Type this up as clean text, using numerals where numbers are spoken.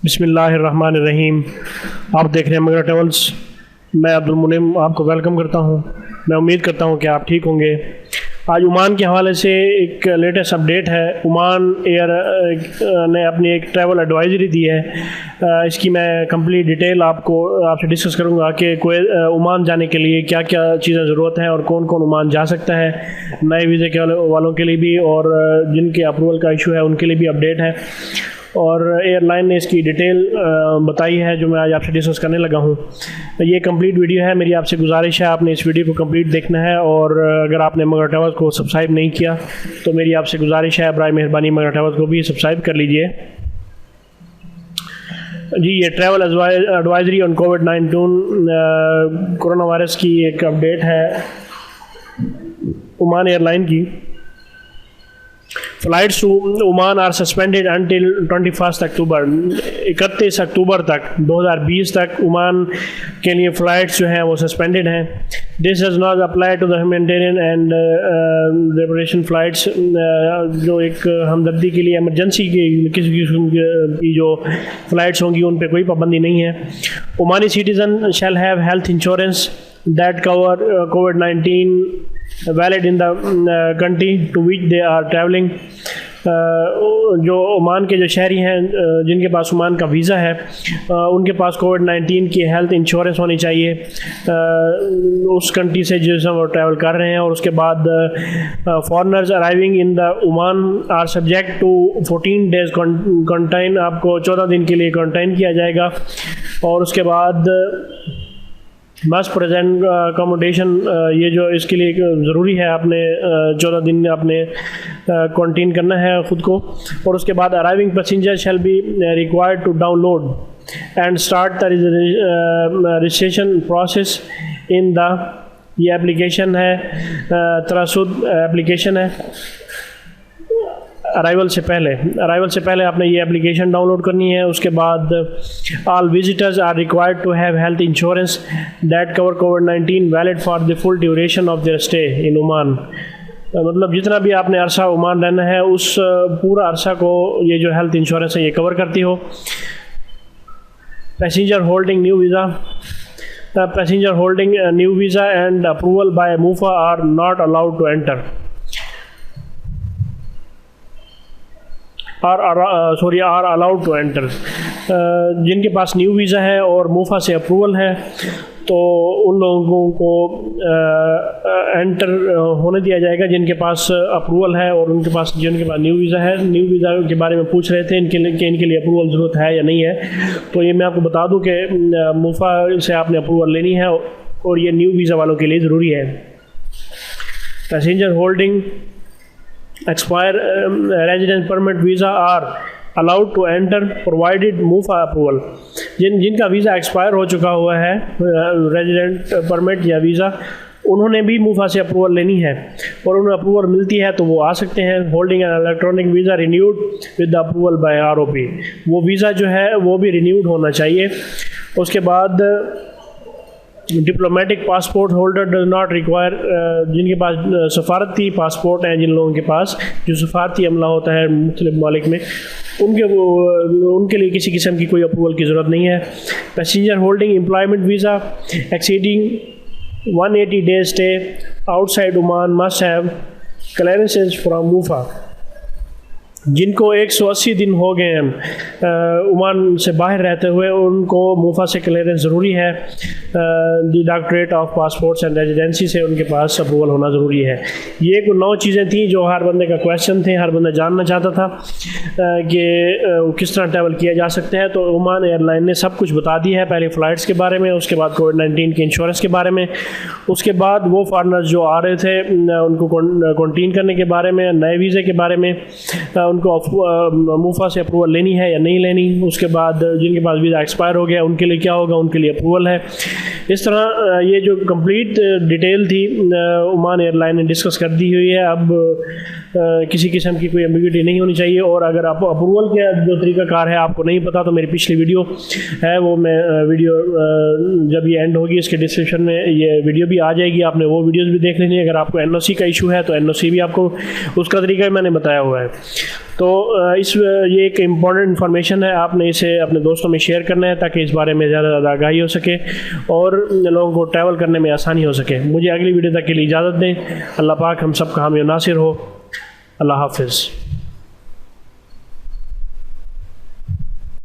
बिस्मिल्लाहिर्रहमानिर्रहीम। आप देख रहे हैं मगरा ट्रेवल्स। मैं अब्दुल मुनीम आपको वेलकम करता हूं। मैं उम्मीद करता हूं कि आप ठीक होंगे। आज ओमान के हवाले से एक लेटेस्ट अपडेट है। ओमान एयर ने अपनी एक ट्रैवल एडवाइजरी दी है। इसकी मैं कंप्लीट डिटेल आपसे डिस्कस करूंगा कि कोई ओमान जाने के लिए क्या क्या चीज़ें ज़रूरत है और कौन कौन ओमान जा सकता है, नए वीज़े के वालों के लिए भी और जिनके अप्रूवल का इशू है उनके लिए भी अपडेट है। और एयरलाइन ने इसकी डिटेल बताई है जो मैं आज आपसे डिस्कस करने लगा हूँ। ये कंप्लीट वीडियो है। मेरी आपसे गुजारिश है आपने इस वीडियो को कंप्लीट देखना है और अगर आपने मगरा ट्रैवल्स को सब्सक्राइब नहीं किया तो मेरी आपसे गुजारिश है बराए मेहरबानी मगरा ट्रैवल्स को भी सब्सक्राइब कर लीजिए। जी, ये ट्रैवल एडवाइजरी ऑन कोविड-19 कोरोना वायरस की एक अपडेट है ओमान एयरलाइन की। Flights to Oman are suspended until 21 October. 31 अक्टूबर तक 2020 तक ओमान के लिए फ़्लाइट्स जो हैं वो सस्पेंडेड हैं। This does not apply to the humanitarian and repatriation flights. जो एक हमदर्दी के लिए इमरजेंसी की किसी किस्म की जो फ़्लाइट्स होंगी उन पर कोई पाबंदी नहीं है। Omani citizen shall have health insurance that cover COVID-19 valid in the country to which they are traveling। जो ओमान के जो शहरी हैं जिनके पास ओमान का वीज़ा है उनके पास कोविड-19 की हेल्थ इंश्योरेंस होनी चाहिए उस कंट्री से जिसमें वो ट्रैवल कर रहे हैं। और उसके बाद foreigners arriving in the Oman are subject to 14 days quarantine. आपको 14 दिन के लिए क्वारंटाइन किया जाएगा। और उसके बाद मस्ट प्रेजेंट अकोमोडेशन, ये जो इसके लिए ज़रूरी है आपने 14 दिन आपने क्वारंटीन करना है ख़ुद को। और उसके बाद arriving passenger shall be required to download and start the registration process in the, ये एप्लीकेशन है तरासुद एप्लीकेशन है। अराइवल से पहले आपने ये एप्लीकेशन डाउनलोड करनी है। उसके बाद all visitors are required to have health insurance that cover कोविड-19 valid for the full duration of their stay in Oman. मतलब जितना भी आपने अरसा ओमान रहना है उस पूरा अरसा को ये जो हेल्थ इंश्योरेंस है ये कवर करती हो। Passenger holding new visa and approval by MOFA are not allowed to enter. Are allowed to enter. जिनके पास न्यू वीज़ा है और मूफा से अप्रूवल है तो उन लोगों को एंटर होने दिया जाएगा जिनके पास अप्रूवल है और जिनके पास न्यू वीज़ा है। न्यू वीज़ा के बारे में पूछ रहे थे इनके लिए अप्रूवल ज़रूरत है या नहीं है। तो ये मैं आपको बता दूं कि मूफा से आपने अप्रूवल लेनी है और ये न्यू वीज़ा वालों के लिए ज़रूरी है। Passenger holding expire residence permit visa are allowed to enter provided MOFA approval. जिनका वीज़ा एक्सपायर हो चुका हुआ है रेजिडेंट परमिट या वीज़ा, उन्होंने भी मूफा से अप्रूवल लेनी है और उन्हें अप्रूवल मिलती है तो वो आ सकते हैं। Holding an electronic visa renewed with the approval bye ROP, वो वीज़ा जो है वो भी रिन्यूड होना चाहिए। उसके बाद diplomatic passport holder does not require. जिनके पास सफारती पासपोर्ट हैं, जिन लोगों के पास जो सफारती अमला होता है मुख्तलिफ ममालिक में, उनके लिए किसी किस्म की कोई अप्रूवल की ज़रूरत नहीं है। Passenger holding employment visa exceeding 180 days stay outside Oman must have clearances from MOFA. जिनको 180 दिन हो गए हैं ओमान से बाहर रहते हुए, उनको मूफा से क्लियरेंस ज़रूरी है। The directorate of passports and residency से उनके पास अप्रूवल होना ज़रूरी है। ये कुछ 9 चीज़ें थी जो हर बंदे का क्वेश्चन थे, हर बंदा जानना चाहता था कि किस तरह ट्रैवल किया जा सकता है। तो ओमान एयरलाइन ने सब कुछ बता दिया है, पहले फ़्लाइट्स के बारे में, उसके बाद कोविड-19 के इंश्योरेंस के बारे में, उसके बाद वो फॉरनर्स जो आ रहे थे उनको क्वारंटीन करने के बारे में, नए वीज़े के बारे में, उनको मूफा से अप्रूवल लेनी है या नहीं लेनी। उसके बाद जिनके पास वीज़ा एक्सपायर हो गया उनके लिए क्या होगा, उनके लिए अप्रूवल है। इस तरह ये जो कंप्लीट डिटेल थी ओमान एयरलाइन ने डिस्कस कर दी हुई है। अब किसी किस्म की कोई एम्बिग्यूटी नहीं होनी चाहिए। और अगर आप अप्रूवल का जो तरीक़ाकार है आपको नहीं पता तो मेरी पिछली वीडियो है वो मैं वीडियो जब ये एंड होगी इसके डिस्क्रिप्शन में ये वीडियो भी आ जाएगी, आपने वो वीडियोज़ भी देख लेनी है। अगर आपको NOC का इशू है तो NOC भी आपको उसका तरीका मैंने बताया हुआ है। तो ये एक इम्पॉर्टेंट इन्फॉर्मेशन है, आपने इसे अपने दोस्तों में शेयर करना है ताकि इस बारे में ज़्यादा से ज़्यादा आगाही हो सके और लोगों को ट्रैवल करने में आसानी हो सके। मुझे अगली वीडियो तक के लिए इजाज़त दें। अल्लाह पाक हम सब का हामी नासिर हो। अल्लाह हाफिज़।